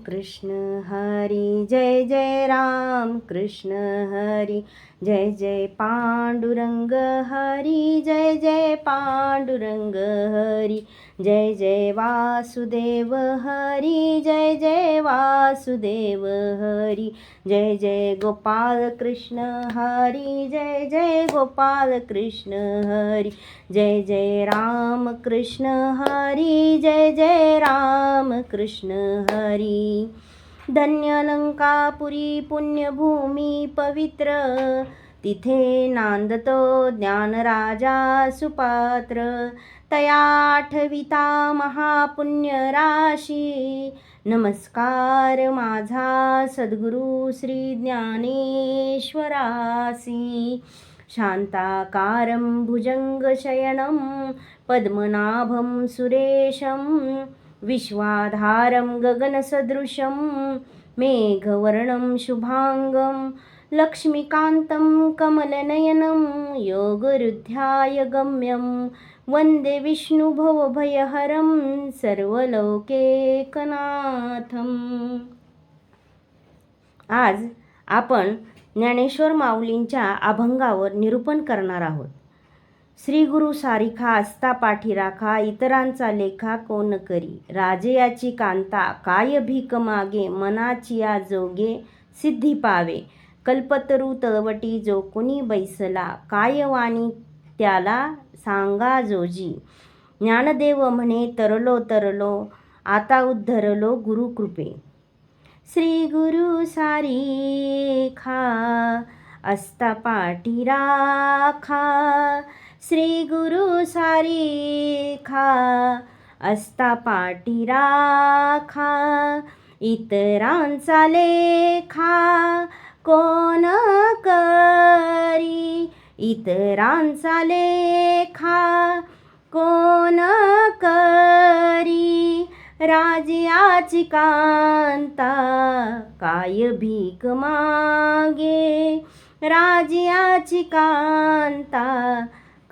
कृष्ण हरी जय जय राम कृष्ण हरी जय जय पांडुरंग हरी जय जय पांडुरंग हरी जय जय वासुदेव हरी जय जय वासुदेव हरी जय जय गोपाल कृष्ण हरी जय जय गोपाल कृष्ण हरी जय जय राम कृष्ण हरी जय जय राम कृष्ण हरी धन्य लंकापुरी पुण्यभूमी पवित्र तिथे नांदतो ज्ञानराजा सुपात्र तया आठविता महापुण्य राशी नमस्कार माझा सद्गुरु श्री ज्ञानेश्वरासी शांताकारं भुजंगशयनं पद्मनाभं सुरेशं विश्वाधारं गगनसदृशं मेघवर्णं शुभांगं लक्ष्मीकान्तं कमलनयनं योगहृद्याय गम्यं वंदे विष्णुभवभयहरं सर्वलोकैकनाथम्। आज आपण ज्ञानेश्वर माऊलींच्या अभंगावर निरूपण करणार आहोत। श्री गुरु सारिखा असता पाठी राखा इतरांचा लेखा कोण करी राजयाची कांता काय भीक मागे मनाची या जोगे सिद्धी पावे कल्पतरू तळवटी जो कोणी बैसला काय वाणी त्याला सांगा जोजी ज्ञानदेव म्हणे तरलो तरलो आता उद्धरलो गुरुकृपे श्री गुरु सारिखा असता पाठी राखा श्री गुरु सारिखा असता पाठी राखा इतरांचा लेखा कोण करी इतरांचा लेखा कोण करी राजयाची कांता काय भीक मागे राजयाची कांता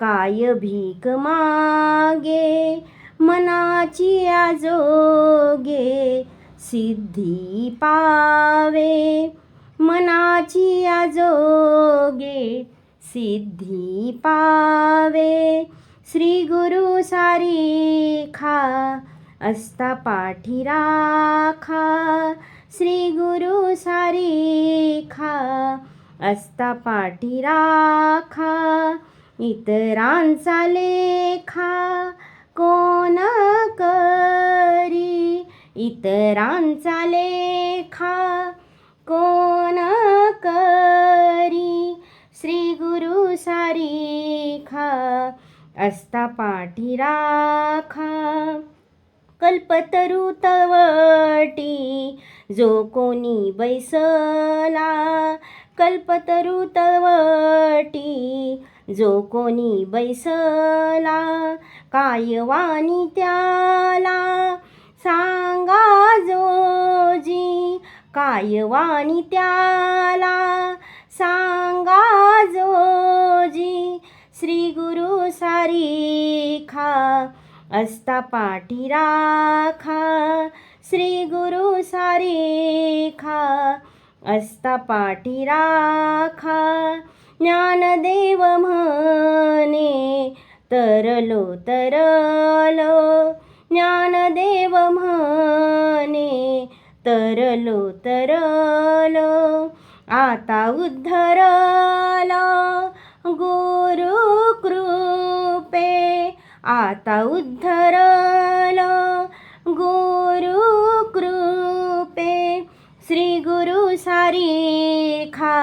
काय भीक मागे मनाची आजोगे सिद्धी पावे मनाची आजोगे सिद्धी पावे श्री गुरु सारिखा असता पाठी राखा श्री गुरु सारिखा असता पाठी राखा इतरांचा लेखा कोण करी इतरांचा लेखा कोण करी श्री गुरु सारिखा असता पाठी राखा कल्पतरू तळवटी जो कोणी बैसला कल्पतरू तळवटी जो कोणी बैसला काय वाणी त्याला सांगा जोजी काय वाणी त्याला सांगा जोजी श्री गुरु सारिखा असता पाठी राखा श्री गुरु सारिखा असता पाठी राखा ज्ञानदेव म्हणे तरलो तरलो ज्ञानदेव म्हणे तरलो तरलो आता उद्धरलो गुरु कृपे आता उद्धरलो गुरु कृपे श्री गुरु सारिखा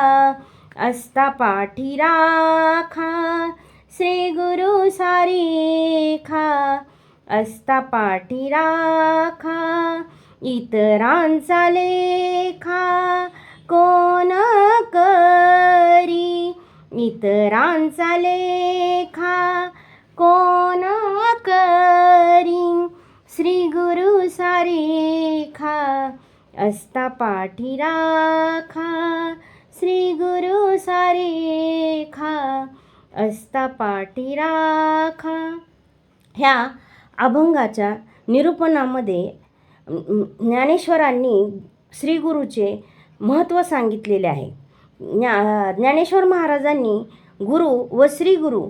असता पाठी राखा श्री गुरु सारिखा असता पाठी राखा इतरांचा लेखा कोण करी इतरांचा लेखा कोण करी श्री गुरु सारिखा असता पाठी राखा श्री गुरु सारिखा असता पाठी राखा। ह्या अभंगाच्या निरूपणामध्ये ज्ञानेश्वरांनी श्रीगुरूचे महत्त्व सांगितलेले आहे. ज्ञानेश्वर महाराजांनी गुरु व श्रीगुरू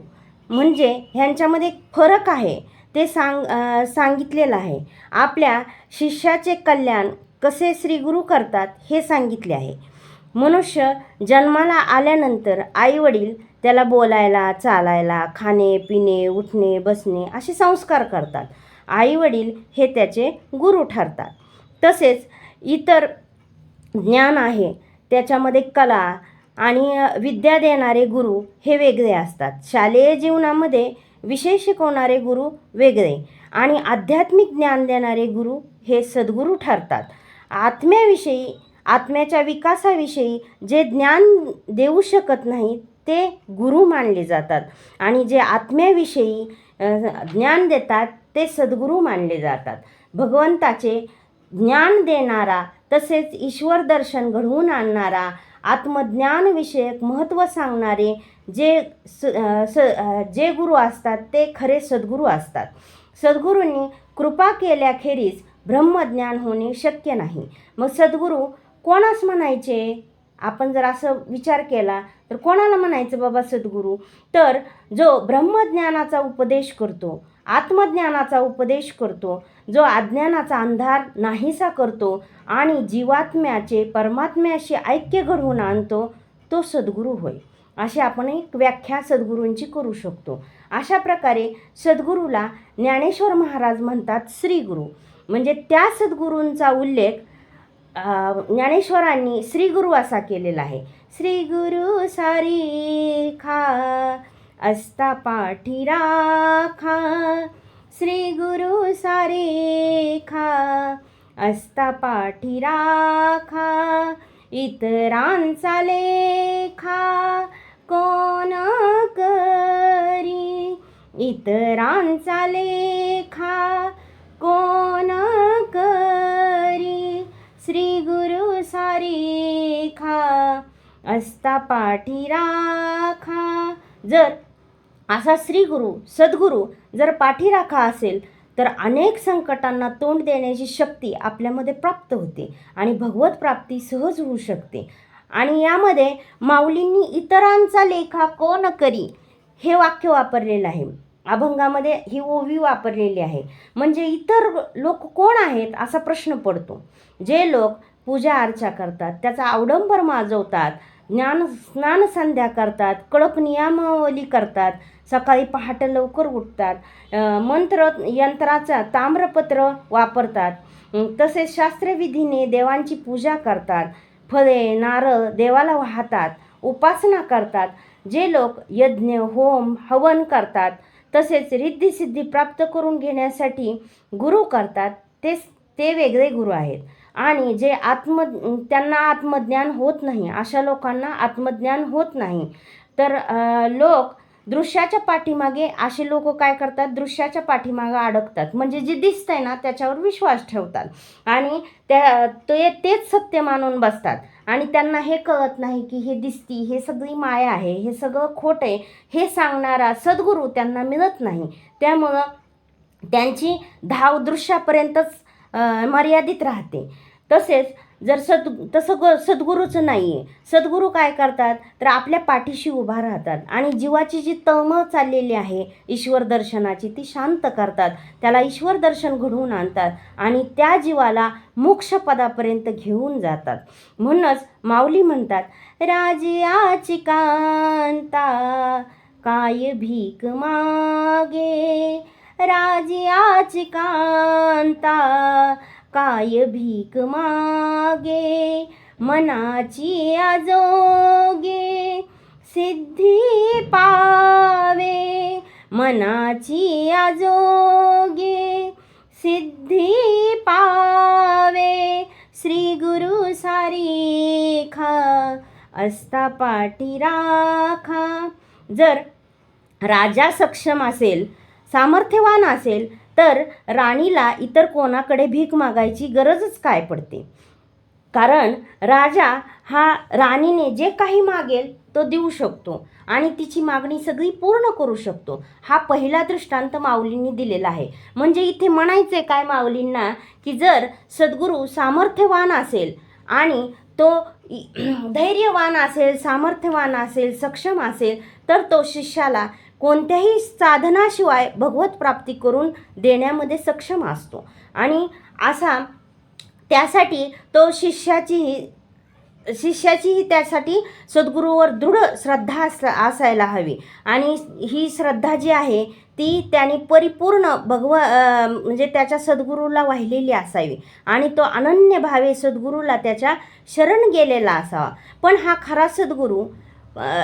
म्हणजे ह्यांच्यामध्ये फरक आहे ते सांगितलेलं आहे. आपल्या शिष्याचे कल्याण कसे श्रीगुरू करतात हे सांगितले आहे. मनुष्य जन्माला आल्यानंतर आईवडील त्याला बोलायला, चालायला, खाणे, पिणे, उठणे, बसणे असे संस्कार करतात. आईवडील हे त्याचे गुरु ठरतात. तसेच इतर ज्ञान आहे त्याच्यामध्ये कला आणि विद्या देणारे गुरु हे वेगळे असतात. शालेय जीवनामध्ये विषय शिकवणारे गुरु वेगळे आणि आध्यात्मिक ज्ञान देणारे गुरु हे सद्गुरू ठरतात. आत्म्याविषयी, आत्म्याच्या विकासाविषयी जे ज्ञान देऊ शकत नाही ते गुरु मानले जातात आणि जे आत्म्याविषयी ज्ञान देतात ते सद्गुरू मानले जातात. भगवंताचे ज्ञान देणारा तसेच ईश्वर दर्शन घडवून आणणारा, आत्मज्ञानविषयक महत्त्व सांगणारे जे गुरु असतात ते खरे सद्गुरू असतात. सद्गुरूंनी कृपा केल्याखेरीज ब्रह्मज्ञान होणे शक्य नाही. मग सद्गुरू कोणास म्हणायचे? आपण जर असं विचार केला तर कोणाला म्हणायचं बाबा सद्गुरू? तर जो ब्रह्मज्ञानाचा उपदेश करतो, आत्मज्ञानाचा उपदेश करतो, जो अज्ञानाचा अंधार नाहीसा करतो आणि जीवात्म्याचे परमात्म्याशी ऐक्य घडवून आणतो तो सद्गुरू होय. अशी आपण एक व्याख्या सद्गुरूंची करू शकतो. अशा प्रकारे सद्गुरूला ज्ञानेश्वर महाराज म्हणतात श्रीगुरू. म्हणजे त्या सद्गुरूंचा उल्लेख ज्ञानेश्वरांनी श्रीगुरू असा केलेला आहे. श्रीगुरू सारीखा असता पाठी राखा, श्रीगुरू सारीखा असता पाठी राखा, इतरांचा लेखा कोण करी, इतरांचा लेखा कोण करी, श्रीगुरू सारीखा असता पाठी राखा. जर असा श्रीगुरू सद्गुरू जर पाठीराखा असेल तर अनेक संकटांना तोंड देण्याची शक्ती आपल्यामध्ये प्राप्त होते आणि भगवत प्राप्ती सहज होऊ शकते. आणि यामध्ये माऊलींनी इतरांचा लेखा कोण करी हे वाक्य वापरलेलं आहे. अभंगामध्ये ही ओवी वापरलेली आहे. म्हणजे इतर लोक कोण आहेत असा प्रश्न पडतो. जे लोक पूजा अर्चा करतात, त्याचा अवडंबर माजवतात, स्नान संध्या करतात, कडक नियमावली करतात, सकाळी पहाटे लवकर उठतात, मंत्र यंत्राचा ताम्रपत्र वापरतात, तसेच शास्त्रविधीने देवांची पूजा करतात, फळे नारळ देवाला वाहतात, उपासना करतात, जे लोक यज्ञ होम हवन करतात, तसेच रिद्धिसिद्धी प्राप्त करून घेण्यासाठी गुरु करतात, ते वेगळे गुरु आहेत. आणि जे त्यांना आत्मज्ञान होत नाही, अशा लोकांना आत्मज्ञान होत नाही. तर लोक दृश्याच्या पाठीमागे, असे लोक काय करतात, दृश्याच्या पाठीमागे अडकतात. म्हणजे जे दिसतंय ना त्याच्यावर विश्वास ठेवतात आणि तेच सत्य मानून बसतात. आणि त्यांना हे कळत नाही की हे दिसती, हे सगळी माया आहे, हे सगळं खोट आहे, हे सांगणारा सद्गुरू त्यांना मिळत नाही. त्यामुळं त्यांची धाव दृश्यापर्यंतच मर्यादित राहते. तसेच जर सद्गुरूचं नाही आहे, सद्गुरू काय करतात तर आपल्या पाठीशी उभा राहतात आणि जीवाची जी तळमळ चाललेली आहे ईश्वर दर्शनाची ती शांत करतात, त्याला ईश्वर दर्शन घडवून आणतात आणि त्या जीवाला मोक्षपदापर्यंत घेऊन जातात. म्हणूनच माऊली म्हणतात, राजियाची कांता काय भीक मागे, राजियाची कांता काय भीक मागे, मनाची आजोगे सिद्धी पावे, मनाची आजोगे सिद्धी पावे, श्री गुरु सारीखा असता पाठी राखा. जर राजा सक्षम असेल, सामर्थ्यवान असेल तर राणीला इतर कोणाकडे भीक मागायची गरजच काय पडते. कारण राजा हा राणीने जे काही मागेल तो देऊ शकतो आणि तिची मागणी सगळी पूर्ण करू शकतो. हा पहिला दृष्टांत माऊलींनी दिलेला आहे. म्हणजे इथे म्हणायचे काय माऊलींना, की जर सद्गुरू सामर्थ्यवान असेल आणि तो धैर्यवान असेल, सामर्थ्यवान असेल, सक्षम असेल, तर तो शिष्याला कोणत्याही साधनाशिवाय भगवत प्राप्ती करून देण्यामध्ये सक्षम असतो. आणि असा त्यासाठी तो शिष्याचीही त्यासाठी सद्गुरूवर दृढ श्रद्धा असायला हवी. आणि ही श्रद्धा जी आहे ती त्याने परिपूर्ण म्हणजे त्याच्या सद्गुरूला वाहिलेली असावी आणि तो अनन्य भावे सद्गुरूला त्याच्या शरण गेलेला असावा. पण हा खरा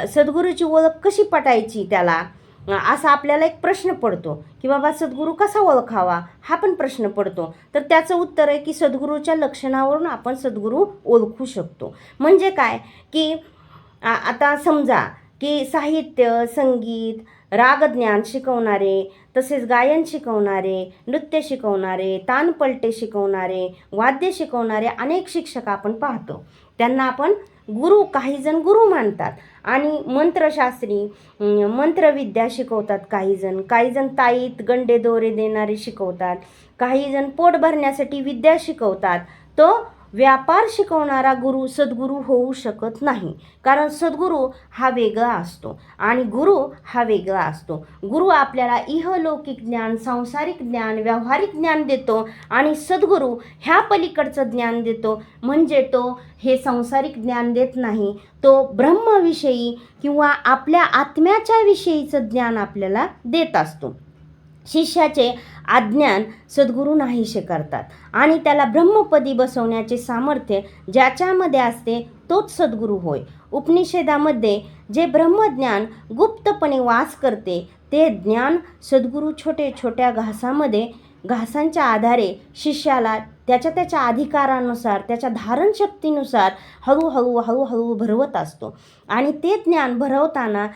सद्गुरूची ओळख कशी पटायची त्याला, असा आपल्याला एक प्रश्न पडतो की बाबा सद्गुरू कसा ओळखावा, हा पण प्रश्न पडतो. तर त्याचं उत्तर आहे की सद्गुरूच्या लक्षणावरून आपण सद्गुरू ओळखू शकतो. म्हणजे काय की आता समजा की साहित्य, संगीत, रागज्ञान शिकवणारे, तसेच गायन शिकवणारे, नृत्य शिकवणारे, तानपलटे शिकवणारे, वाद्य शिकवणारे अनेक शिक्षक आपण पाहतो. त्यांना आपण गुरु, काही जण गुरु मानतात. आणि मंत्रशास्त्री, मंत्रविद्या शिकवतात काही जण ताईत गंडे दोरे देणारे शिकवतात, काही जण पोट भरण्यासाठी विद्या शिकवतात. तो व्यापार शिकवणारा गुरु सद्गुरू होऊ शकत नाही. कारण सद्गुरू हा वेगळा असतो आणि गुरु हा वेगळा असतो. गुरु आपल्याला इहलौकिक ज्ञान, सांसारिक ज्ञान, व्यावहारिक ज्ञान देतो आणि सद्गुरू ह्या पलीकडचं ज्ञान देतो. म्हणजे तो हे सांसारिक ज्ञान देत नाही, तो ब्रह्मविषयी किंवा आपल्या आत्म्याच्या विषयीचं ज्ञान आपल्याला देत असतो. शिष्याचे अज्ञान सद्गुरू नाहीसे करतात आणि त्याला ब्रह्मपदी बसवण्याचे सामर्थ्य ज्याच्यामध्ये असते तोच सद्गुरू होय. उपनिषदामध्ये जे ब्रह्मज्ञान गुप्तपणे वास करते ते ज्ञान सद्गुरू छोटे छोट्या घासांच्या आधारे शिष्याला त्याच्या अधिकारानुसार, त्याच्या धारणशक्तीनुसार हळूहळू भरवत असतो. आणि ते ज्ञान भरवताना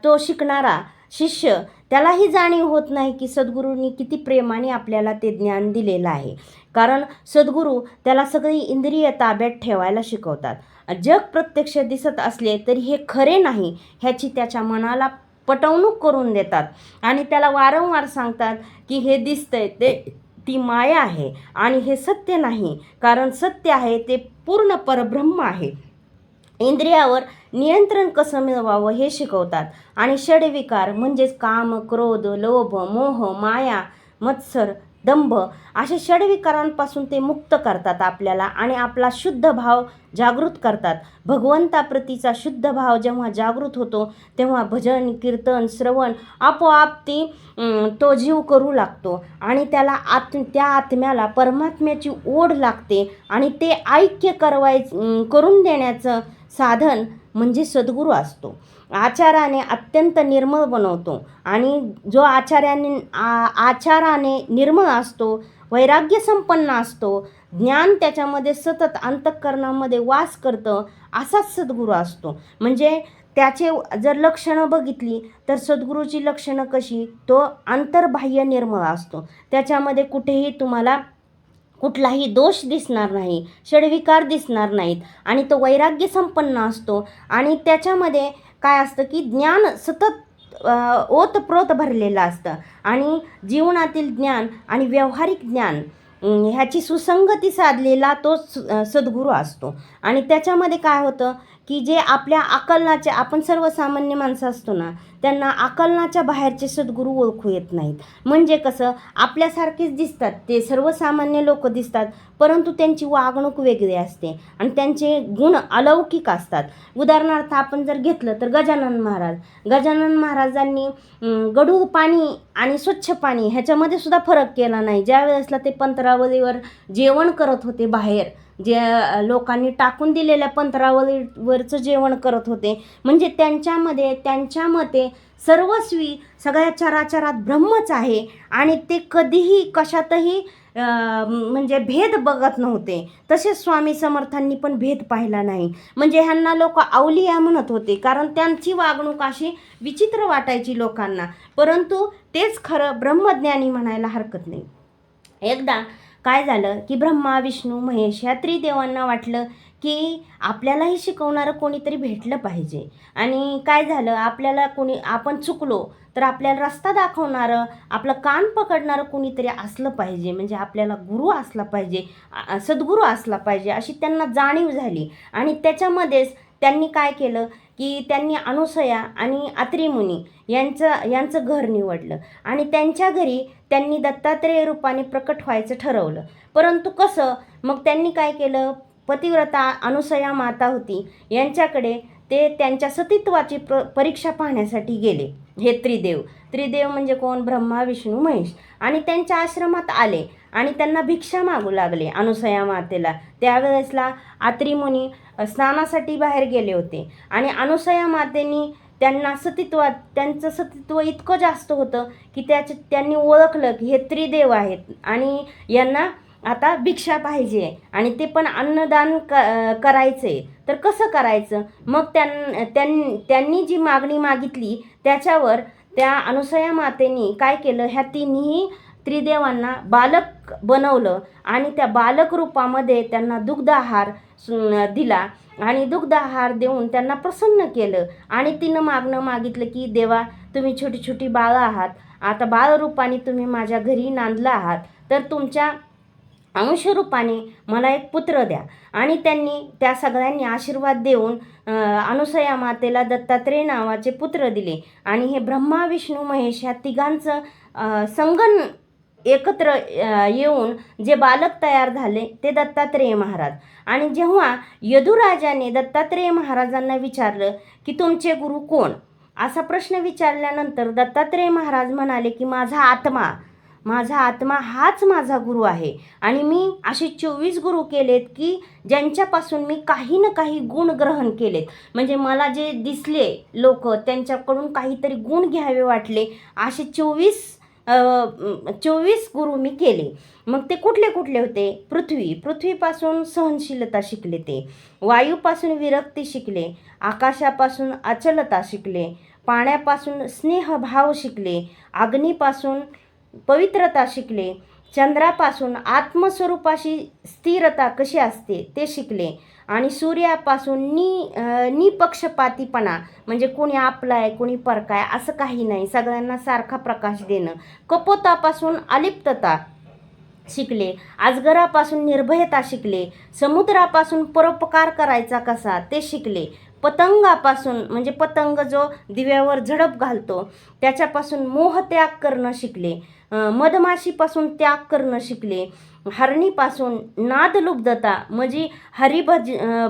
तो शिकणारा शिष्य त्यालाही जाणीव होत नाही की सद्गुरूंनी किती प्रेमाने आपल्याला ते ज्ञान दिलेलं आहे. कारण सद्गुरू त्याला सगळी इंद्रिय ताब्यात ठेवायला शिकवतात. जग प्रत्यक्ष दिसत असले तरी हे खरे नाही ह्याची त्याच्या मनाला पटवणूक करून देतात आणि त्याला वारंवार सांगतात की हे दिसतंय ती माया आहे आणि हे सत्य नाही. कारण सत्य आहे ते पूर्ण परब्रह्म आहे. इंद्रियावर नियंत्रण कसं मिळवावं हे शिकवतात आणि षड्विकार म्हणजेच काम, क्रोध, लोभ, मोह, माया, मत्सर, दंभ अशा षड्विकारांपासून ते मुक्त करतात आपल्याला आणि आपला शुद्ध भाव जागृत करतात. भगवंताप्रतीचा शुद्ध भाव जेव्हा जागृत होतो तेव्हा भजन, कीर्तन, श्रवण आपोआप तो जीव करू लागतो आणि त्याला त्या आत्म्याला परमात्म्याची ओढ लागते आणि ते ऐक्य करून देण्याचं साधन म्हणजे सद्गुरू असतो. आचाराने अत्यंत निर्मळ बनवतो आणि जो आचाराने निर्मळ असतो, वैराग्य संपन्न असतो, ज्ञान त्याच्यामध्ये सतत अंतःकरणामध्ये वास करतं, असाच सद्गुरू असतो. म्हणजे त्याचे जर लक्षणं बघितली तर सद्गुरूची लक्षणं कशी, तो अंतर्बाह्य निर्मळ असतो. त्याच्यामध्ये कुठेही तुम्हाला कुठलाही दोष दिसणार नाही, षड्विकार दिसणार नाहीत आणि तो वैराग्य संपन्न असतो. आणि त्याच्यामध्ये काय असतं की ज्ञान सतत ओतप्रोत भरलेलं असतं आणि जीवनातील ज्ञान आणि व्यावहारिक ज्ञान ह्याची सुसंगती साधलेला तो सद्गुरू असतो. आणि त्याच्यामध्ये काय होतं की जे आपल्या आकलनाचे, आपण सर्वसामान्य माणसं असतो ना, त्यांना आकलनाच्या बाहेरचे सद्गुरू ओळखू येत नाहीत. म्हणजे कसं, आपल्यासारखेच दिसतात, ते सर्वसामान्य लोक दिसतात, परंतु त्यांची वागणूक वेगळी असते आणि त्यांचे गुण अलौकिक असतात. उदाहरणार्थ आपण जर घेतलं तर गजानन महाराजांनी गढूळ पाणी आणि स्वच्छ पाणी ह्याच्यामध्ये सुद्धा फरक केला नाही. ज्या वेळेसला ते पंतरावळीवर जेवण करत होते, बाहेर जे लोकांनी टाकून दिलेल्या पंतरावळीवरचं जेवण करत होते, म्हणजे त्यांच्या मते सर्वस्वी सगळ्या चराचरात ब्रह्मच आहे आणि ते कधीही कशातही म्हणजे भेद बघत नव्हते. तसेच स्वामी समर्थांनी पण भेद पाहिला नाही. म्हणजे ह्यांना लोक अवलिया म्हणत होते कारण त्यांची वागणूक अशी विचित्र वाटायची लोकांना, परंतु तेच खरं ब्रह्मज्ञानी म्हणायला हरकत नाही. एकदा काय झालं की ब्रह्मा विष्णू महेश ह्या त्रिदेवांना वाटलं की आपल्यालाही शिकवणारं कोणीतरी भेटलं पाहिजे. आणि काय झालं, आपल्याला आपण चुकलो तर आपल्याला रस्ता दाखवणारं, आपलं कान पकडणारं कोणीतरी असलं पाहिजे. म्हणजे आपल्याला गुरु असला पाहिजे, सद्गुरू असला पाहिजे, अशी त्यांना जाणीव झाली. आणि त्याच्यामध्येच त्यांनी काय केलं की त्यांनी अनुसया आणि अत्री मुनी यांचं घर निवडलं आणि त्यांच्या घरी त्यांनी दत्तात्रेय रूपाने प्रकट व्हायचं ठरवलं. परंतु कसं, मग त्यांनी काय केलं, पतिव्रता अनुसया माता होती यांच्याकडे ते त्यांच्या सतीत्वाची परीक्षा पाहण्यासाठी गेले. हे त्रिदेव म्हणजे कोण, ब्रह्मा विष्णू महेश. आणि त्यांच्या आश्रमात आले आणि त्यांना भिक्षा मागू लागले अनुसया मातेला. त्यावेळेसला अत्री मुनी स्नानासाठी बाहेर गेले होते आणि अनुसया मातेनी त्यांचं सतीत्व इतकं जास्त होतं की त्यांनी ओळखलं की हे त्रिदेव आहेत आणि यांना आता भिक्षा पाहिजे आणि ते पण अन्नदान करायचे. तर कसं करायचं, मग त्यांनी जी मागणी मागितली त्याच्यावर त्या अनुसया मातेनी काय केलं, ह्या तिन्ही त्रिदेवांना बालक बनवलं आणि त्या बालक रूपामध्ये त्यांना दुग्ध आहार दिला आणि दुग्ध आहार देऊन त्यांना प्रसन्न केलं. आणि तिनं मागितलं की देवा, तुम्ही छोटी छोटी बाळं आहात, आता बाळरूपाने तुम्ही माझ्या घरी नांदला आहात, तर तुमच्या अंशरूपाने मला एक पुत्र द्या. आणि त्या सगळ्यांनी आशीर्वाद देऊन अनुसया मातेला दत्तात्रेय नावाचे पुत्र दिले. आणि हे ब्रह्मा विष्णू महेश ह्या तिघांचं संगम एकत्र येऊन जे बालक तयार झाले ते दत्तात्रेय महाराज. आणि जेव्हा यदुराजाने दत्तात्रेय महाराजांना विचारलं की तुमचे गुरु कोण, असा प्रश्न विचारल्यानंतर दत्तात्रेय महाराज म्हणाले की माझा आत्मा हाच माझा गुरु आहे. आणि मी असे 24 गुरु केलेत की ज्यांच्यापासून मी काही ना काही गुण ग्रहण केलेत. म्हणजे मला जे दिसले लोक त्यांच्याकडून काहीतरी गुण घ्यावे वाटले, असे 24 गुरु मी केले. मग ते कुठले कुठले होते, पृथ्वीपासून सहनशीलता शिकले, ते वायूपासून विरक्ती शिकले, आकाशापासून अचलता शिकले, पाण्यापासून स्नेहभाव शिकले, अग्नीपासून पवित्रता शिकले, चंद्रापासून आत्मस्वरूपाशी स्थिरता कशी असते ते शिकले, आणि सूर्यापासून निपक्षपातीपणा म्हणजे कोणी आपला आहे कोणी परका आहे असं काही नाही, सगळ्यांना सारखा प्रकाश देणं, कपोतापासून अलिप्तता शिकले, अजगरापासून निर्भयता शिकले, समुद्रापासून परोपकार करायचा कसा ते शिकले, पतंगापासून म्हणजे पतंग जो दिव्यावर झडप घालतो त्याच्यापासून मोहत्याग करणं शिकले, मधमाशीपासून त्याग करणं शिकले, हरणीपासून नादलुब्धता म्हणजे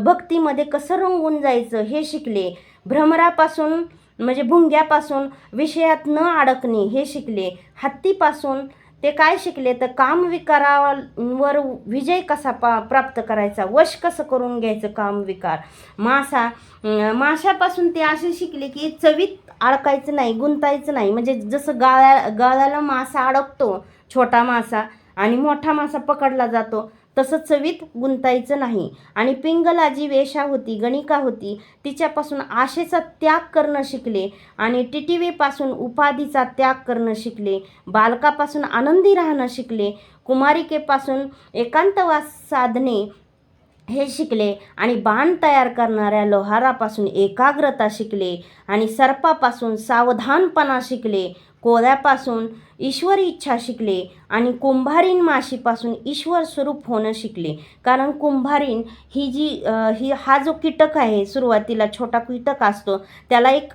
भक्तीमध्ये कसं रंगून जायचं हे शिकले, भ्रमरापासून म्हणजे भुंग्यापासून विषयात न अडकणे हे शिकले, हत्तीपासून ते काय शिकले तर कामविकारावर विजय कसा प्राप्त करायचा, वश कसं करून घ्यायचं कामविकार, माशापासून ते असे शिकले की चवीत अडकायचं नाही, गुंतायचं नाही. म्हणजे जसं गाळाला मासा अडकतो छोटा मासा आणि मोठा मासा पकडला जातो तसं चवीत गुंतायचं नाही. आणि पिंगला जी वेशा होती, गणिका होती, तिच्यापासून आशेचा त्याग करणं शिकले आणि टिटिवेपासून उपाधीचा त्याग करणं शिकले, बालकापासून आनंदी राहणं शिकले, कुमारिकेपासून एकांतवास साधणे हे शिकले, आणि बाण तयार करणाऱ्या लोहारापासून एकाग्रता शिकले, आणि सर्पापासून सावधानपणा शिकले, कोळ्यापासून ईश्वरी इच्छा शिकले, आणि कुंभारीन माशीपासून ईश्वर स्वरूप होणं शिकले. कारण कुंभारीन हा जो कीटक आहे, सुरुवातीला छोटा कीटक असतो, त्याला एक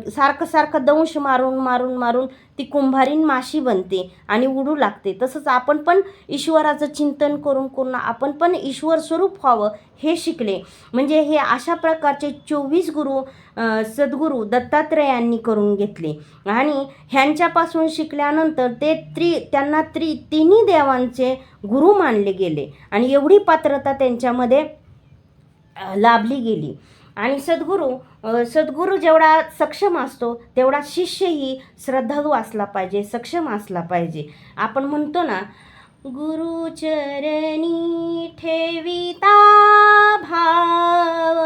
सारखं दंश मारून ती कुंभारीन माशी बनते आणि उडू लागते. तसंच आपण पण ईश्वराचं चिंतन करून आपण पण ईश्वर स्वरूप व्हावं हे शिकले. म्हणजे हे अशा प्रकारचे 24 गुरु सद्गुरू दत्तात्रेयांनी करून घेतले. आणि ह्यांच्यापासून शिकल्यानंतर त्यांना तिन्ही देवांचे गुरु मानले गेले आणि एवढी पात्रता त्यांच्यामध्ये लाभली गेली. आणि सद्गुरू जेवढा सक्षम असतो तेवढा शिष्यही श्रद्धाळू असला पाहिजे, सक्षम असला पाहिजे. आपण म्हणतो ना, गुरुचरणी ठेविता भाव,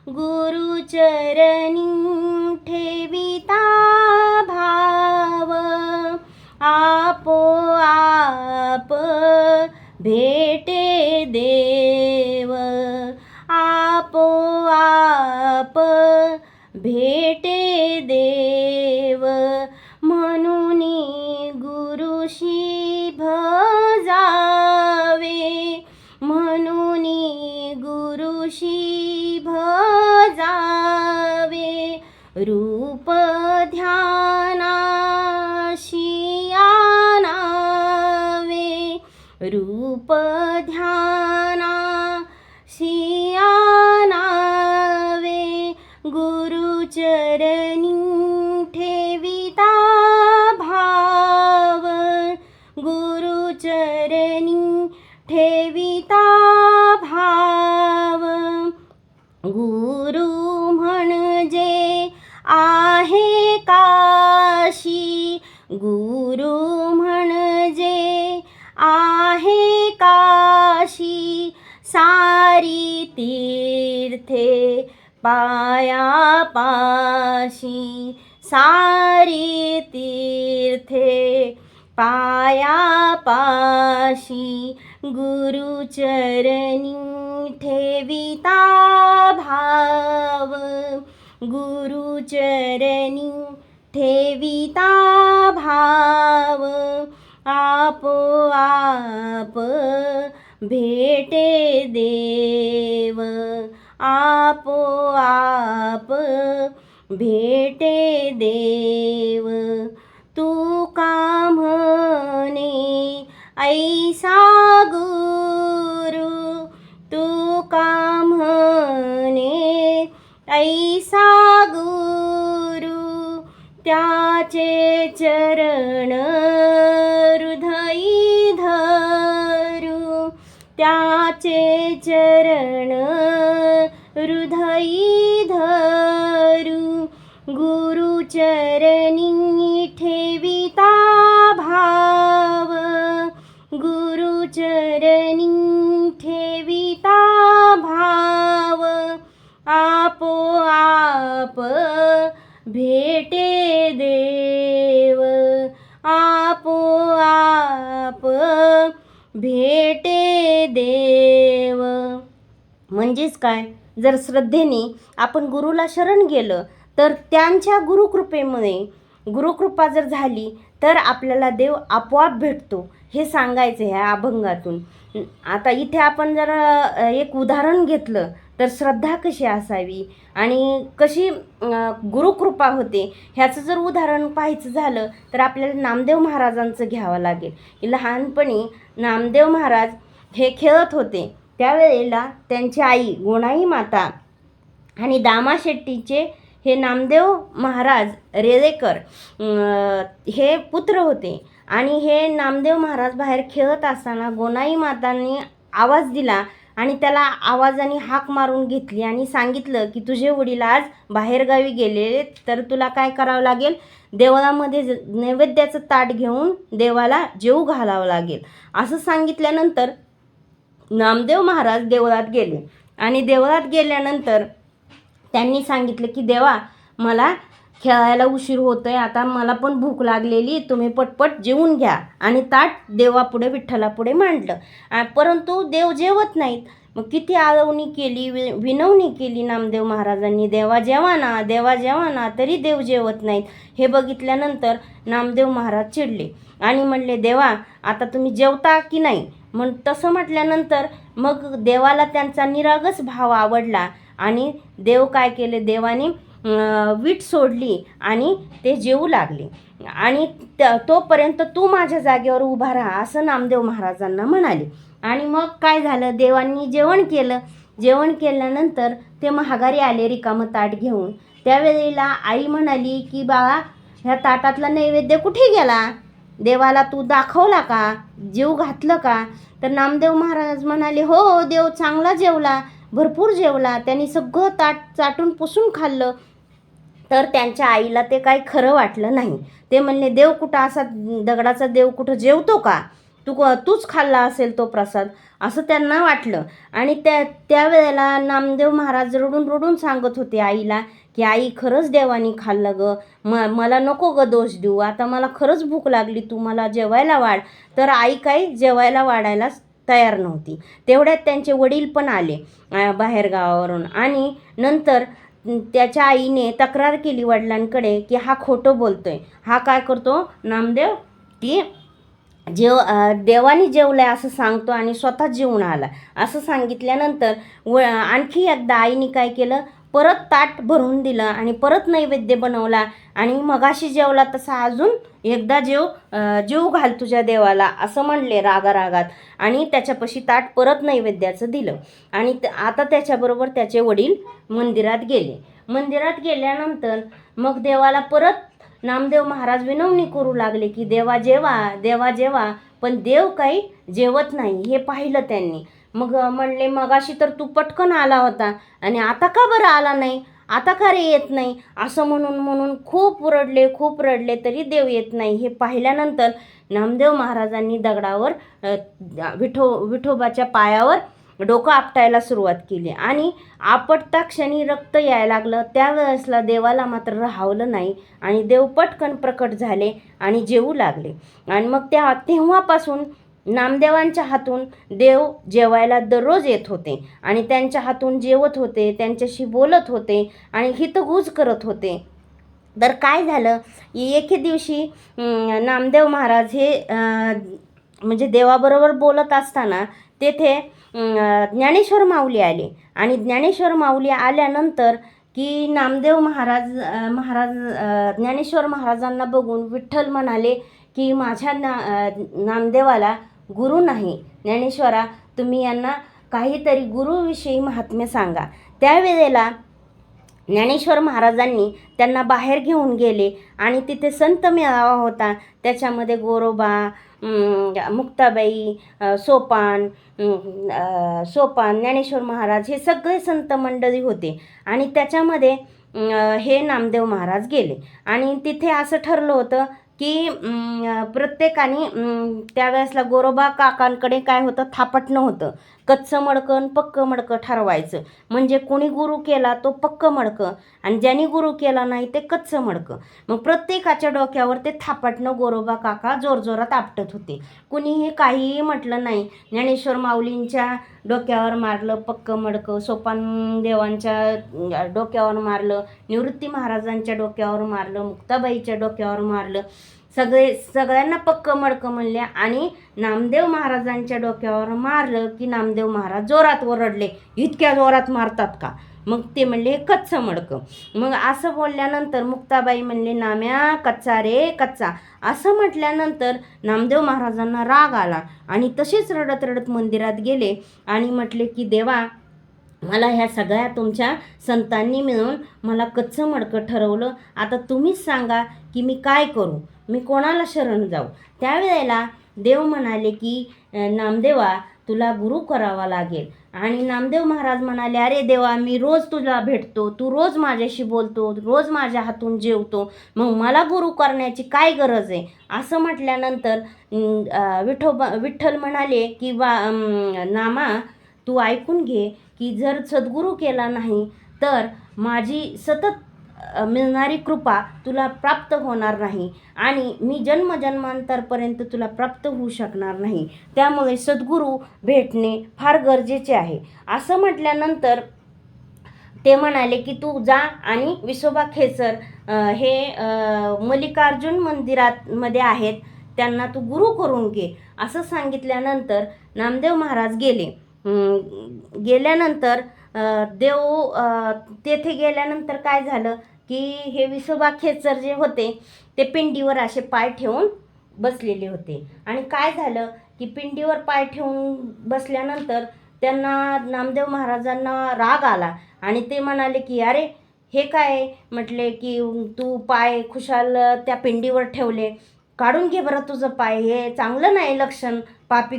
गुरुचरणी ठेविता भाव, आपोआप भेटे देव आपोआप भेटे देव म्हणून गुरुशी भजावे म्हणून गुरुशी भजावे रूप ध्यानाशी आणावे रूप ध्यानाशी आणावे गुरुचरणी ठेविता भाव गुरुचरणी ठेविता भाव गुरु म्हणजे आहे काशी गुरु म्हणजे आहे काशी सारी तीर्थे पायापाशी सारी तीर्थे पायापाशी गुरुचरणी ठेविता भाव गुरुचरणी ठेविता भाव आपोआप भेटे देव आपोआप भेटे देव तुका म्हणे ऐसा गुरु तुका म्हणे ऐसा गुरु त्याचे चरण हृदयी धरू त्याचे चरण हृदयी धरू गुरुचरणी ठेविता भाव गुरुचरणी ठेविता भाव आपोआप भेटे देव आपोआप भेटे देव. म्हणजेच काय, जर श्रद्धेने आपण गुरुला शरण गेलं तर त्यांच्या गुरुकृपेमुळे गुरुकृपा जर झाली तर आपल्याला देव आपोआप भेटतो हे सांगायचं ह्या अभंगातून. आता इथे आपण जर एक उदाहरण घेतलं तर श्रद्धा कशी असावी आणि कशी गुरुकृपा होते ह्याचं जर उदाहरण पाहायचं झालं तर आपल्याला नामदेव महाराजांचं घ्यावं लागेल. लहानपणी नामदेव महाराज हे खेळत होते त्यावेळेला त्यांची आई गोणाई माता आणि दामाशेट्टीचे हे नामदेव महाराज रेळेकर हे पुत्र होते. आणि हे नामदेव महाराज बाहेर खेळत असताना गोणाई मातांनी आवाज दिला आणि त्याला आवाजाने हाक मारून घेतली आणि सांगितलं की तुझे वडील आज बाहेरगावी गेलेले तर तुला काय करावं लागेल, देवळामध्ये नैवेद्याचं ताट घेऊन देवाला जेवू घालावं लागेल. असं सांगितल्यानंतर नामदेव महाराज देवळात गेले आणि देवळात गेल्यानंतर त्यांनी सांगितलं की देवा मला खेळायला उशीर होतोय, आता मला पण भूक लागलेली, तुम्ही पटपट जेवून घ्या. आणि ताट देवापुढे विठ्ठलापुढे मांडलं. परंतु देव जेवत नाहीत. मग किती आळवणी केली, विनवणी केली नामदेव महाराजांनी, देवा जेवा ना, देवा जेवा ना, तरी देव जेवत नाहीत. हे बघितल्यानंतर नामदेव महाराज चिडले आणि म्हणले देवा आता तुम्ही जेवता की नाही. तसं म्हटल्यानंतर मग देवाला त्यांचा निरागस भाव आवडला आणि देव काय केले, देवाने वीट सोडली आणि ते जेवू लागले. आणि तोपर्यंत तू माझ्या जागेवर उभा राहा असं नामदेव महाराजांना म्हणाले. आणि मग काय झालं, देवांनी जेवण केलं. जेवण केल्यानंतर ते महागारी आले रिकामं ताट घेऊन. त्यावेळेला आई म्हणाली की बाळा ह्या ताटातला नैवेद्य कुठे गेला, देवाला तू दाखवला का, जेव घातलं का. तर नामदेव महाराज म्हणाले हो देव चांगला जेवला, भरपूर जेवला, त्यांनी सगळं ताट चाटून पुसून खाल्लं. तर त्यांच्या आईला ते काही खरं वाटलं नाही. ते म्हणले देव कुठं असा दगडाचा देव कुठं जेवतो का, तूच खाल्ला असेल तो प्रसाद, असं त्यांना वाटलं. आणि त्यावेळेला नामदेव महाराज रडून रडून सांगत होते आईला की आई खरंच देवानी खाल्लं ग, मला नको ग दोष देऊ, आता मला खरंच भूक लागली, तू मला जेवायला वाढ. तर आई काही जेवायला वाढायला तयार नव्हती. तेवढ्यात त्यांचे वडील पण आले बाहेर गावावरून. आणि नंतर त्याच्या आईने तक्रार केली वडिलांकडे की हा खोटं बोलतोय. हा काय करतो नामदेव की देवानी जेवलाय असं सांगतो आणि स्वतः जेवून आला असं सांगितल्यानंतर आणखी एकदा आईने काय केलं, परत ताट भरून दिलं आणि परत नैवेद्य बनवला आणि मगाशी जेवला तसा अजून एकदा जेव घाल तुझ्या देवाला असं म्हणले रागारागात. आणि त्याच्यापाशी ताट परत नैवेद्याचं दिलं. आणि आता त्याच्याबरोबर त्याचे वडील मंदिरात गेले. मंदिरात गेल्यानंतर मग देवाला परत नामदेव महाराज विनवणी करू लागले की देवा जेवा. पण देव काही जेवत नाही हे पाहिलं त्यांनी. मग म्हणले मगाशी तर तू पटकन आला होता आणि आता का बरं आला नाही, आता का रे येत नाही, असं म्हणून खूप रडले तरी देव येत नाही. हे पाहिल्यानंतर नामदेव महाराजांनी दगडावर विठोबाच्या पायावर डोकं आपटायला सुरुवात केली आणि आपटता क्षणी रक्त यायला लागलं. त्यावेळेसला देवाला मात्र राहावलं नाही आणि देव पटकन प्रकट झाले आणि जेवू लागले. आणि मग तेव्हापासून नामदेवांच्या हातून देव जेवायला दररोज येत होते आणि त्यांच्या हातून जेवत होते, त्यांच्याशी बोलत होते आणि हितगुज करत होते. तर काय झालं, एके दिवशी नामदेव महाराज हे म्हणजे देवाबरोबर बोलत असताना तेथे ज्ञानेश्वर माऊली आले. आणि ज्ञानेश्वर माऊली आल्यानंतर की नामदेव महाराज ज्ञानेश्वर महाराजांना बघून विठ्ठल म्हणाले की माझ्या नामदेवाला गुरु नाही. ज्ञानेश्वरा, तुम्ही यांना काहीतरी गुरुविषयी महात्म्य सांगा. त्यावेळेला ज्ञानेश्वर महाराजांनी त्यांना बाहेर घेऊन गेले आणि तिथे संत मेळावा होता. त्याच्यामध्ये गोरोबा, मुक्ताबाई, सोपान, ज्ञानेश्वर महाराज हे सगळे संत मंडळी होते. आणि त्याच्यामध्ये हे नामदेव महाराज गेले आणि तिथे असं ठरलं होतं की प्रत्येकाने त्यावेळेसला गोरोबा काकांकडे काय होतं, थापटणं होतं. कच्चं मडकं पक्कं मडकं ठरवायचं. म्हणजे कोणी गुरु केला तो पक्कं मडकं आणि ज्यांनी गुरु केला नाही ते कच्चं मडकं. मग प्रत्येकाच्या डोक्यावर ते थापटणं गोरोबा काका जोरजोरात आपटत होते. कुणीही काहीही म्हटलं नाही. ज्ञानेश्वर माऊलींच्या डोक्यावर मारलं पक्कं मडकं, सोपान देवांच्या डोक्यावर मारलं, निवृत्ती महाराजांच्या डोक्यावर मारलं, मुक्ताबाईच्या डोक्यावर मारलं. सगळ्यांना पक्कं मडकं म्हणले आणि नामदेव महाराजांच्या डोक्यावर मारलं की नामदेव महाराज जोरात ओरडले, इतक्या जोरात मारतात का? मग ते म्हणले कच्चं मडकं. मग असं बोलल्यानंतर मुक्ताबाई म्हणले नाम्या कच्चा रे कच्चा. असं म्हटल्यानंतर नामदेव महाराजांना राग आला आणि तसेच रडत रडत मंदिरात गेले आणि म्हटले की देवा, मला ह्या सगळ्या तुमच्या संतांनी मिळून मला कच्चं मडकं ठरवलं. आता तुम्हीच सांगा की मी काय करू, मी कोणाला शरण जाऊ? त्यावेळेला देव म्हणाले की नामदेवा, तुला गुरु करावा लागेल. आणि नामदेव महाराज म्हणाले, अरे देवा, मी रोज तुला भेटतो, तू रोज माझ्याशी बोलतो, रोज माझ्या हातून जेवतो, मग मला गुरु करण्याची काय गरज आहे? असं म्हटल्यानंतर विठ्ठल म्हणाले की नामा, तू ऐकून घे की जर सद्गुरू केला नाही तर माझी सतत मिळणारी कृपा तुला प्राप्त होणार नाही आणि मी जन्मजन्मांतरपर्यंत तुला प्राप्त होऊ शकणार नाही. त्यामुळे सद्गुरू भेटणे फार गरजेचे आहे. असं म्हटल्यानंतर ते म्हणाले की तू जा आणि विसोबा खेचर हे मल्लिकार्जुन मंदिरामध्ये आहेत, त्यांना तू गुरु करून घे. असं सांगितल्यानंतर नामदेव महाराज गेल्यानंतर देव तेथे गेल्यानंतर काय झालं की हे विसोबा खेचर जे होते ते पिंडीवर असे पाय ठेवून बसलेले होते. आणि काय झालं की पिंडीवर पाय ठेवून बसल्यानंतर त्यांना नामदेव महाराजांना राग आला आणि ते म्हणाले की अरे हे काय? म्हटले की तू पाय खुशाल त्या पिंडीवर ठेवले, काढून घे बरं तुझं पाय, हे चांगलं नाही लक्षण, पापी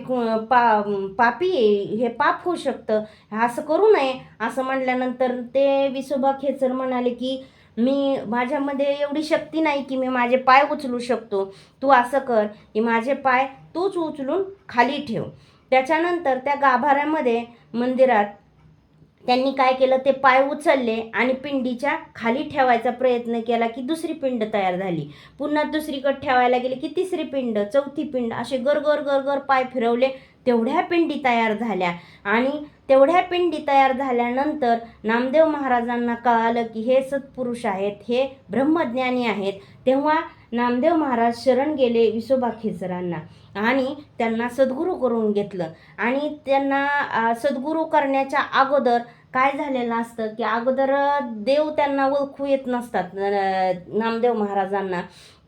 हे पाप होऊ शकतं, असं करू नये. असं म्हणल्यानंतर ते विसोबा खेचर म्हणाले की माझ्यामध्ये एवढी शक्ती नाही की मी माझे पाय उचलू शकतो, तू असं कर की माझे पाय तूच उचलून खाली ठेव. त्याच्यानंतर त्या गाभाऱ्यामध्ये मंदिरात त्यांनी काय केलं, ते पाय उचलले आणि पिंडीच्या खाली ठेवायचा प्रयत्न केला की दुसरी पिंड तयार झाली. पुन्हा दुसरीकडे ठेवायला गेले की तिसरी पिंड, चौथी पिंड, असे गर पाय फिरवले तेवढ्या पिंडी तयार झाल्या. आणि तेवढ्या पिंडी तयार झाल्यानंतर नामदेव महाराजांना कळालं की हे सत्पुरुष आहेत, हे ब्रह्मज्ञानी आहेत. तेव्हा नामदेव महाराज शरण गेले विसोबा खेचरांना आणि त्यांना सद्गुरू करून घेतलं. आणि त्यांना सद्गुरू करण्याच्या अगोदर काय झालेलं असतं की अगोदर देव त्यांना ओळखू येत नसतात. नामदेव महाराजांना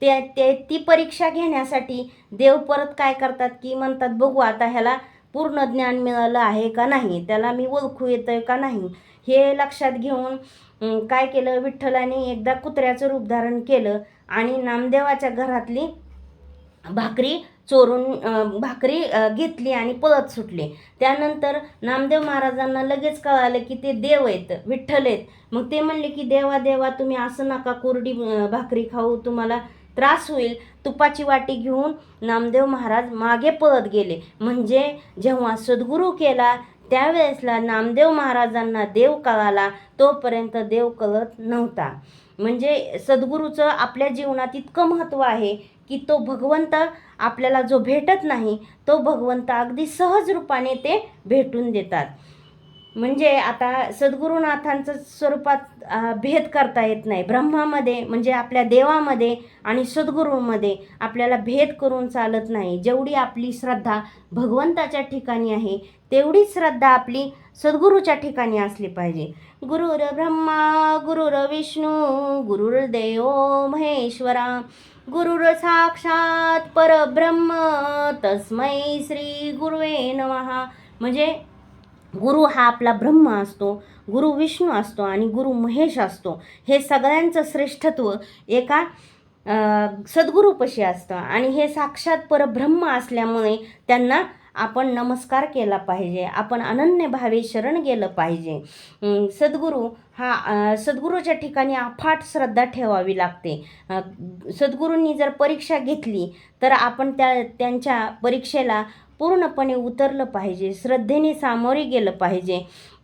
ती परीक्षा घेण्यासाठी देव परत काय करतात की म्हणतात, बघू आता ह्याला पूर्ण ज्ञान मिळालं आहे का नाही, त्याला मी ओळखू येतोय का नाही. हे लक्षात घेऊन काय केलं, विठ्ठलाने एकदा कुत्र्याचं रूप धारण केलं आणि नामदेवाच्या घरातली भाकरी चोरून भाकरी घेतली आणि पळत सुटले. त्यानंतर नामदेव महाराजांना लगेच कळालं की ते देव आहेत, विठ्ठल आहेत. मग ते म्हणले की देवा देवा तुम्ही असं नका, कोरडी भाकरी खाऊ, तुम्हाला त्रास होईल. तुपाची वाटी घेऊन नामदेव महाराज मागे पळत गेले. म्हणजे जेव्हा सद्गुरू केला त्यावेळेसला नामदेव महाराजांना देव कळाला, तोपर्यंत देव कळत नव्हता. म्हणजे सद्गुरूचं आपल्या जीवनात इतकं महत्त्व आहे की तो भगवंत आपल्याला जो भेटत नाही तो भगवंत अगदी सहज रूपाने ते भेटून देतात. म्हणजे आता सद्गुरुनाथांचं स्वरूपात भेद करता येत नाही. ब्रह्मामध्ये म्हणजे आपल्या देवामध्ये आणि सद्गुरूमध्ये आपल्याला भेद करून चालत नाही. जेवढी आपली श्रद्धा भगवंताच्या ठिकाणी आहे तेवढीच श्रद्धा आपली सद्गुरूच्या ठिकाणी असली पाहिजे. गुरुर ब्रह्मा गुरुर विष्णू गुरुर्देव महेश्वरा गुरुर साक्षात परब्रह्म तस्मै श्री गुरुवे नमः. म्हणजे गुरु हा आपला ब्रह्म असतो, गुरु विष्णू असतो आणि गुरु महेश असतो. हे सगळ्यांचं श्रेष्ठत्व एका सद्गुरूपाशी असतं आणि हे साक्षात परब्रह्म असल्यामुळे त्यांना आपण नमस्कार केला पाहिजे, आपण अनन्य भावे शरण गेलं पाहिजे. सद्गुरू हा सद्गुरूच्या ठिकाणी अफाट श्रद्धा ठेवावी लागते. सद्गुरूंनी जर परीक्षा घेतली तर आपण त्यांच्या परीक्षेला पूर्णपणे उतरलं पाहिजे, श्रद्धेने सामोरे गेलं पाहिजे.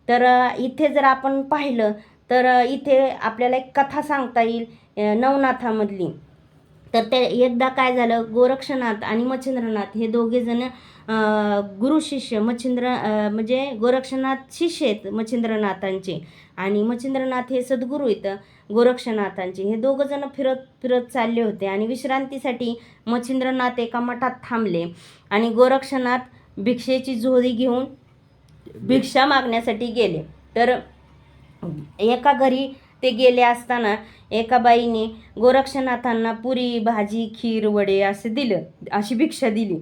तर इथे जर आपण पाहिलं तर इथे आपल्याला एक कथा सांगता येईल नवनाथामधली. तर ते एकदा काय झालं, गोरक्षनाथ आणि मच्छिंद्रनाथ हे दोघेजण गुरु शिष्य म्हणजे गोरक्षनाथ शिष्य आहेत मच्छिंद्रनाथांचे आणि मच्छिंद्रनाथ हे सद्गुरू आहेत गोरक्षनाथांचे. हे दोघंजण फिरत फिरत चालले होते आणि विश्रांतीसाठी मच्छिंद्रनाथ एका मठात थांबले आणि गोरक्षनाथ भिक्षेची झोळी घेऊन भिक्षा मागण्यासाठी गेले. तर एका घरी ते गेले असताना एका बाईने गोरक्षनाथांना पुरी भाजी खीर वडे असे दिलं, अशी भिक्षा दिली.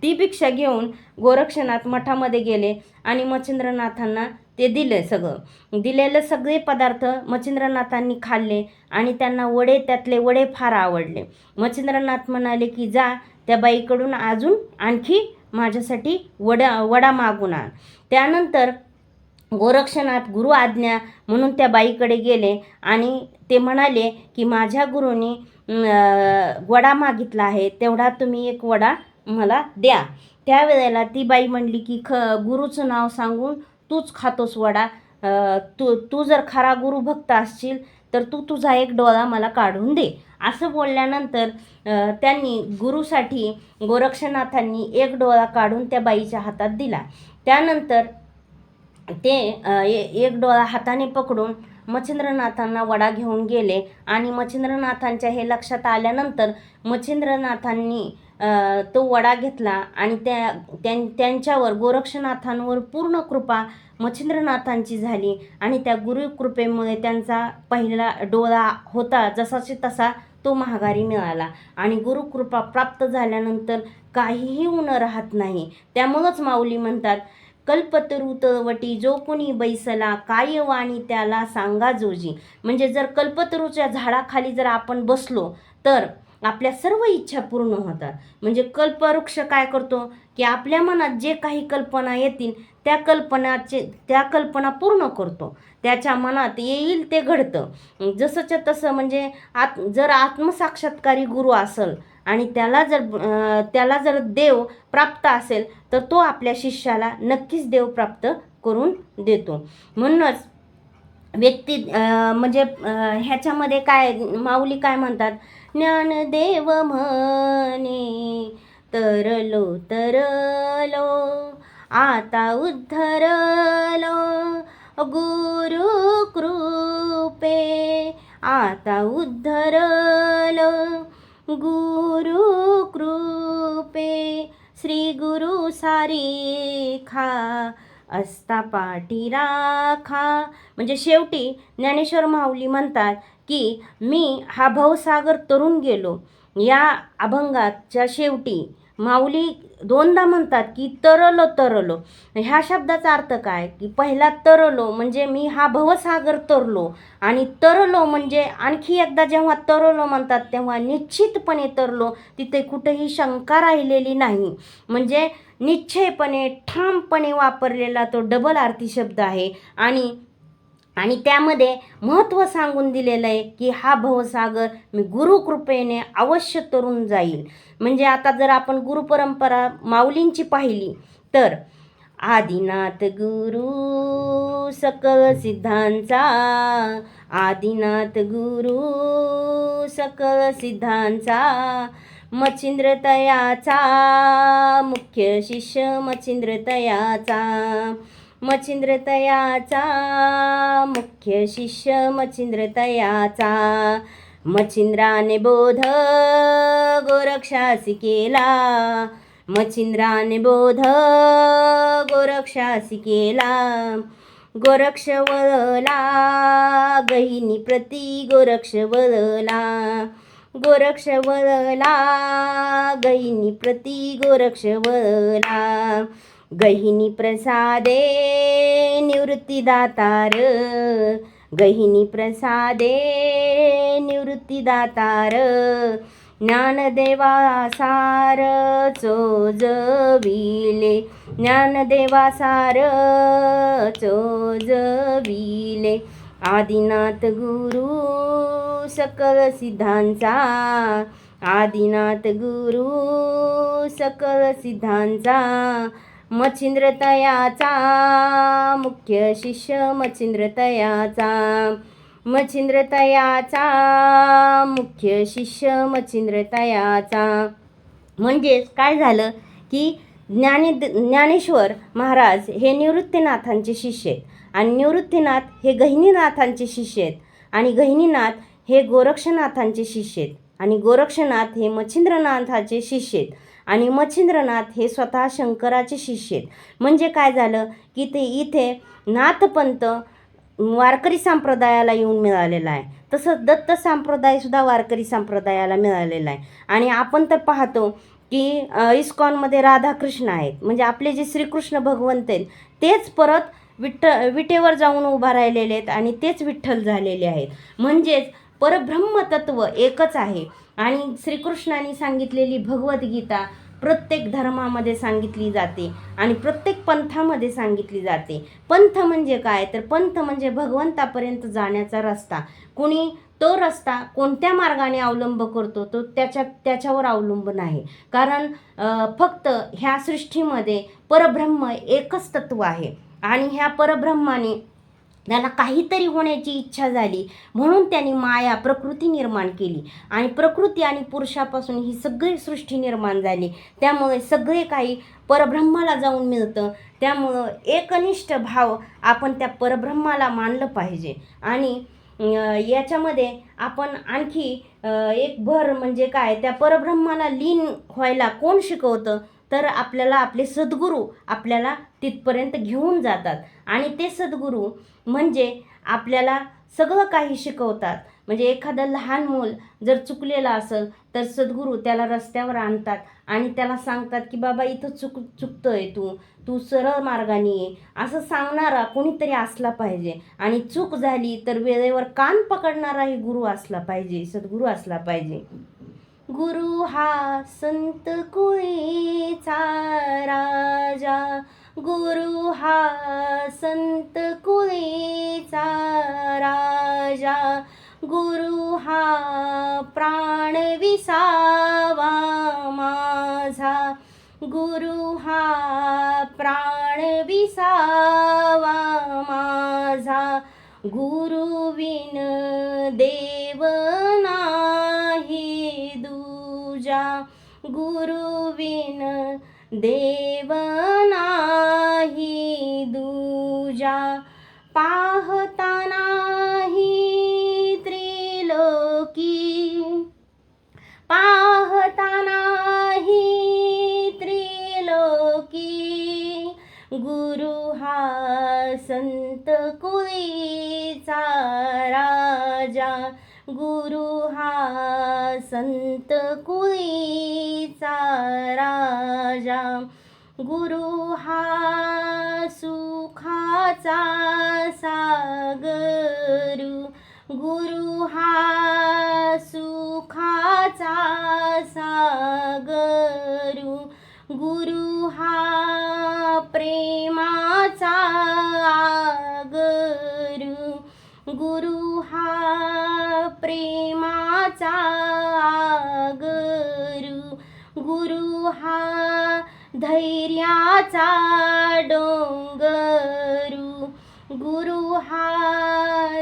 ती भिक्षा घेऊन गोरक्षनाथ मठामध्ये गेले आणि मच्छिंद्रनाथांना ते दिले. दिलेलं सगळे पदार्थ मच्छिंद्रनाथांनी खाल्ले आणि त्यांना त्यातले वडे फार आवडले. मच्छिंद्रनाथ म्हणाले की जा त्या बाईकडून अजून आणखी माझ्यासाठी वडा मागून आण. त्यानंतर गोरक्षनाथ गुरु आज्ञा म्हणून त्या बाईकडे गेले आणि ते म्हणाले की माझ्या गुरुनी वडा मागितला आहे, तेवढा तुम्ही एक वडा मला द्या. त्यावेळेला ती बाई म्हणली की गुरुचं नाव सांगून तूच खातोस वडा, तू जर खरा गुरुभक्त असशील तर तू तुझा एक डोळा मला काढून दे. असं बोलल्यानंतर त्यांनी गुरुसाठी गोरक्षनाथांनी एक डोळा काढून त्या बाईच्या हातात दिला. त्यानंतर ते एक डोळा हाताने पकडून मच्छिंद्रनाथांना वडा घेऊन गेले आणि मच्छिंद्रनाथांच्या हे लक्षात आल्यानंतर मच्छिंद्रनाथांनी तो वडा घेतला आणि त्यांच्यावर गोरक्षनाथांवर पूर्ण कृपा मच्छिंद्रनाथांची झाली आणि त्या गुरुकृपेमुळे त्यांचा पहिला डोळा होता जसाची तसा तो महागारी मिळाला आणि गुरुकृपा प्राप्त झाल्यानंतर काहीही उणं राहत नाही. त्यामुळंच माऊली म्हणतात, कल्पतरू तळवटी जो कोणी बैसला काय वाणी त्याला सांगा जोजी. म्हणजे जर कल्पतरूच्या झाडाखाली जर आपण बसलो तर आपल्या सर्व इच्छा पूर्ण होतात. म्हणजे कल्पवृक्ष काय करतो की आपल्या मनात जे काही कल्पना येतील त्या कल्पना पूर्ण करतो. त्याच्या मनात येईल ते घडतं. जसंच्या तसं म्हणजे जर आत्मसाक्षात्कारी गुरु असेल आणि त्याला जर देव प्राप्त असेल तर तो आपल्या शिष्याला नक्कीच देव प्राप्त करून देतो. म्हणूनच व्यक्ती म्हणजे ह्याच्यामध्ये काय माऊली काय म्हणतात, ज्ञानदेव म्हणे तरलो तरलो आता उद्धरलो गुरु कृपे आता उद्धरलो गुरु कृपे श्री गुरु सारिखा असता पाठी राखा. म्हणजे शेवटी ज्ञानेश्वर माऊली म्हणतात की मी हा भवसागर तरून गेलो. या अभंगाच्या शेवटी माऊली दोनदा म्हणतात की तरलो तरलो. ह्या शब्दाचा अर्थ काय की पहिला तरलो म्हणजे मी हा भवसागर तरलो, आणि तरलो म्हणजे आणखी एकदा जेव्हा तरलो म्हणतात तेव्हा निश्चितपणे तरलो, तिथे कुठेही शंका राहिलेली नाही. म्हणजे निश्चयपणे ठामपणे वापरलेला तो डबल अर्थी शब्द आहे. आणि त्यामध्ये महत्त्व सांगून दिलेलं आहे की हा भवसागर मी गुरुकृपेने अवश्य तरून जाईल. म्हणजे आता जर आपण गुरुपरंपरा माऊलींची पाहिली तर आदिनाथ गुरु सकळ सिद्धांचा, आदिनाथ गुरु सकळ सिद्धांचा, मच्छिंद्र तयाचा मुख्य शिष्य मच्छिंद्र तयाचा, मच्छिंद्र तयाचा मुख्य शिष्य मच्छिंद्र तयाचा. मच्छिंद्राने बोध गोरक्षासी केला, मच्छिंद्राने बोध गोरक्षासी केला. गोरक्ष वळला गहिनी प्रती गोरक्ष वळला, गोरक्ष वळला गहिनी प्रती गोरक्ष वळला. गहिनी प्रसादे निवृत्तीदातार, गहिनी प्रसादे निवृत्तीदातार. ज्ञानदेवासार चोजविले, ज्ञानदेवासार चोजविले. आदिनाथ गुरु सकळ सिद्धांचा, आदिनाथ गुरु सकळ सिद्धांचा. मच्छिंद्र तयाचा मुख्य शिष्य मच्छिंद्र तयाचा, मच्छिंद्र तयाचा मुख्य शिष्य मच्छिंद्र तयाचा. म्हणजेच काय झालं की ज्ञानेश्वर महाराज हे निवृत्तीनाथांचे शिष्य आहेत, आणि निवृत्तीनाथ हे गहिनीनाथांचे शिष्य आहेत, आणि गहिनीनाथ हे गोरक्षनाथांचे शिष्य आहेत, आणि गोरक्षनाथ हे मच्छिंद्रनाथाचे शिष्य आहेत, आणि मच्छिंद्रनाथ हे स्वतः शंकराचे शिष्य आहेत. म्हणजे काय झालं की ते इथे नाथपंथ वारकरी संप्रदायाला येऊन मिळालेला आहे. तसंच दत्त संप्रदायसुद्धा वारकरी संप्रदायाला मिळालेला आहे. आणि आपण तर पाहतो की इस्कॉनमध्ये राधाकृष्ण आहेत, म्हणजे आपले जे श्रीकृष्ण भगवंत आहेत तेच परत विटेवर जाऊन उभा राहिलेले आहेत, आणि तेच विठ्ठल झालेले आहेत. म्हणजेच परब्रह्मतत्व एकच आहे. आणि श्रीकृष्णाने सांगितलेली भगवद्गीता प्रत्येक धर्मामध्ये सांगितली जाते आणि प्रत्येक पंथामध्ये सांगितली जाते. पंथ म्हणजे काय तर पंथ म्हणजे भगवंतापर्यंत जाण्याचा रस्ता. कुणी तो रस्ता कोणत्या मार्गाने अवलंब करतो तो त्याच्यावर अवलंबून आहे. कारण फक्त ह्या सृष्टीमध्ये परब्रह्म एकच तत्व आहे, आणि ह्या परब्रह्माने त्याला काहीतरी होण्याची इच्छा झाली म्हणून त्यांनी माया प्रकृती निर्माण केली, आणि प्रकृती आणि पुरुषापासून ही सगळी सृष्टी निर्माण झाली. त्यामुळे सगळे काही परब्रह्माला जाऊन मिळतं. त्यामुळं एकनिष्ठ भाव आपण त्या परब्रह्माला मानलं पाहिजे. आणि याच्यामध्ये आपण आणखी एक भर म्हणजे काय, त्या परब्रह्माला लीन व्हायला कोण शिकवतं तर आपल्याला आपले सद्गुरू आपल्याला तिथपर्यंत घेऊन जातात. आणि ते सद्गुरू म्हणजे आपल्याला सगळं काही शिकवतात. म्हणजे एखादं लहान मूल जर चुकलेलं असेल तर सद्गुरू त्याला रस्त्यावर आणतात आणि त्याला सांगतात की बाबा इथं चुकतोय तू सरळ मार्गाने ये, असं सांगणारा कोणीतरी असला पाहिजे. आणि चूक झाली तर वेळेवर कान पकडणाराही गुरु असला पाहिजे, सद्गुरू असला पाहिजे. गुरु हा संत कुळीचा राजा, गुरु हा संत कुळीचा राजा, गुरु हा प्राण विसावा माझा, गुरु हा प्राण विसावा माझा. गुरु विन देव नाही दूजा, गुरुविन देव नाही दूजा, पाहता नाही त्रिलोकी, पाहता नाही त्रिलोकी, गुरु हा संत कुळीचा राजा, गुरु हा संत कुळीचा राजा, गुरु हा सुखाचा सागरू, गुरु हा सुखाचा सागरू, गुरु हा प्रेमाचा आगरू, गुरु हा प्रेमाचा आगरू, गुरु हा धैर्याचा डोंगरू, गुरु हा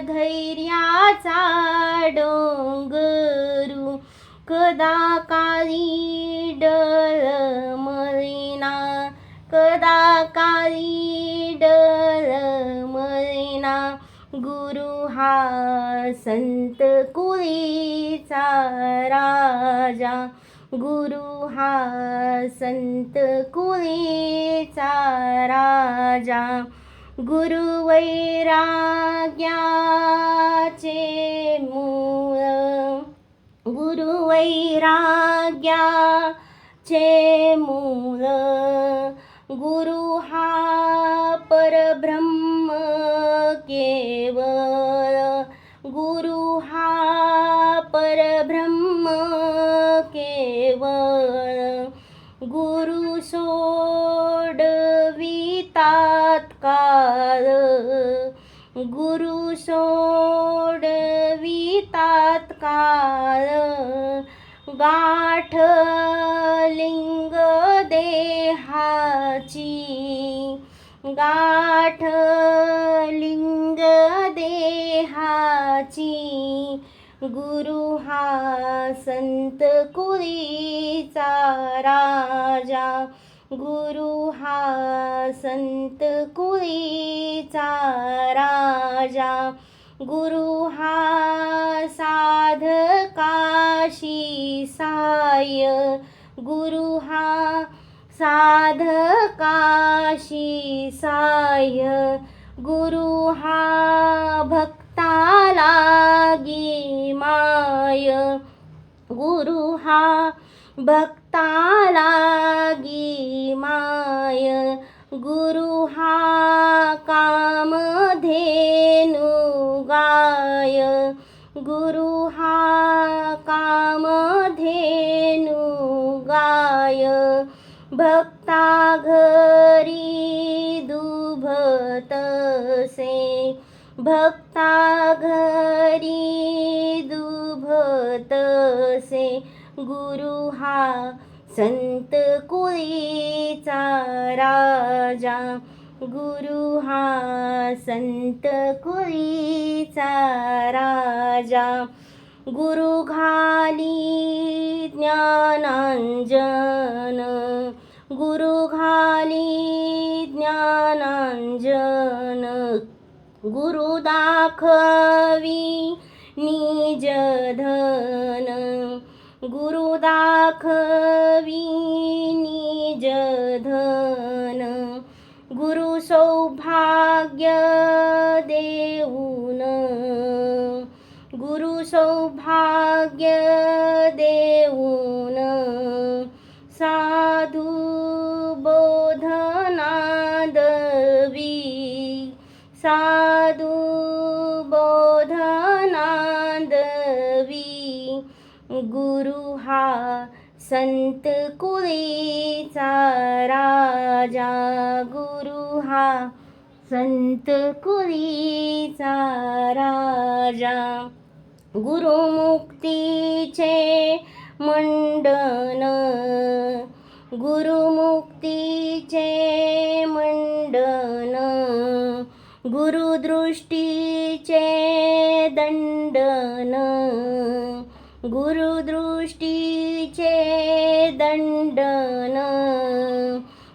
धैर्याचा डोंगरू, कदा काळी डळमळीना, कदा काळी डळमळीना, गुरु हा संत कुळीचा राजा, गुरु हा संत कुळीचा राजा, गुरु वैराग्याचे मूळ, गुरु वैराग्याचे मूळ, गुरु हा परब्रह्म केवळ, गुरु हा परब्रह्म केवळ, गुरु सोडवितात काळ, गुरु सोडवितात काळ, गाठ लिंग देहाची, गाठ लिंग देहाची, गुरु हा संत कुळीचा राजा, गुरु हा संत कुळीचा राजा, गुरु हा साधकाशी साय, गुरु हा साधकाशी साय, गुरु हा भक्ता लागी माय, गुरु हा भक्ता लागी माय, गुरु हा कामधेनु गाय, गुरु हा कामधेनु गाय, भक्ता घरी दुभतसे, भक्ता घरी दुभतसे, गुरु हा संत कुळीचा राजा, गुरु हा संत कुळीचा राजा, गुरु घाली ज्ञानांजन, गुरु घाली ज्ञानांजन, गुरु दाखवी निज धन, गुरु दाखवी निज धन, गुरु सौभाग्य देऊन, गुरु सौभाग्य देऊन, साधू बोधनादवी, साधू बोधनादवी, गुरु हा संत कुळीचा राजा, गुरु हा संत कुळीचा राजा, गुरुमुक्तीचे मंडन, गुरुमुक्तीचे मंडन, गुरुदृष्टीचे दंडन, गुरुदृष्टीचे दंडन,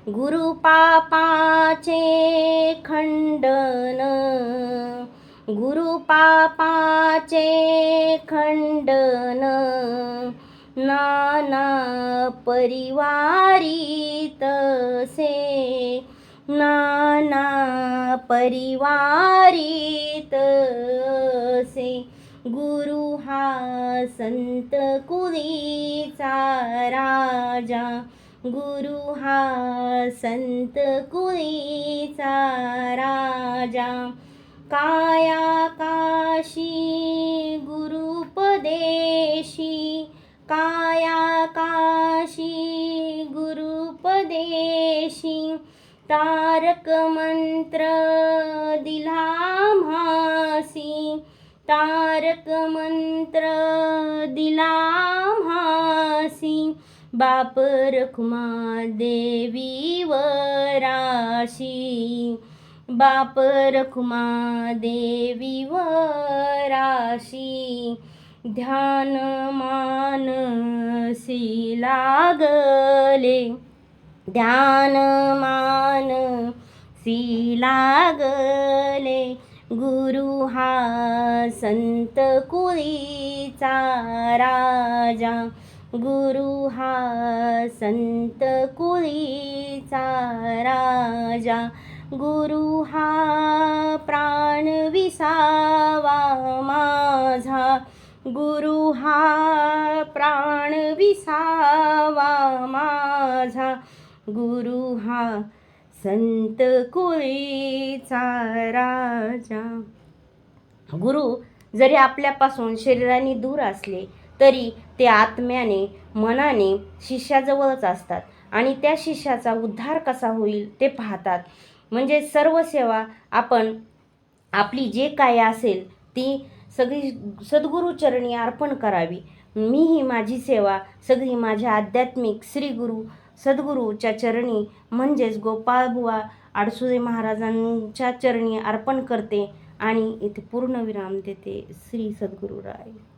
गुरुपापाचे खंडन, गुरुपापाचे खंडन, नाना परिवारित से, नाना परिवारित से. गुरु हा संत कुळीचा राजा, गुरु हा संत कुळीचा राजा. कायाकाशी गुरुपदेशी, कायाकाशी गुरुपदेशी. तारक मंत्र दिला म्हासी, तारक मंत्र दिला म्हासी. बाप रखुमा देवी वराशी, बाप रखुमा देवी वराशी. ध्यान मानसी लागले, ध्यान मानसी लागले. गुरु हा संत कुळीचा राजा, गुरु हा संत कुळीचा राजा. गुरु हा प्राण विसावा माझा, गुरु हा प्राण विसावा माझा. गुरु हा संत कुळीचा राजा. गुरु जरी आपल्यापासून शरीराने दूर असले तरी ते आत्म्याने मनाने शिष्याजवळच असतात आणि त्या शिष्याचा उद्धार कसा होईल ते पाहतात. म्हणजे सर्व सेवा आपण आपली जे काय असेल ती सगळी सद्गुरूचरणी अर्पण करावी. मीही माझी सेवा सगळी माझ्या आध्यात्मिक श्री गुरु सद्गुरूच्या चरणी म्हणजेच गोपाळबुवा आडसुळे महाराजांच्या चरणी अर्पण करते आणि इथे पूर्णविराम देते. श्री सद्गुरुराय.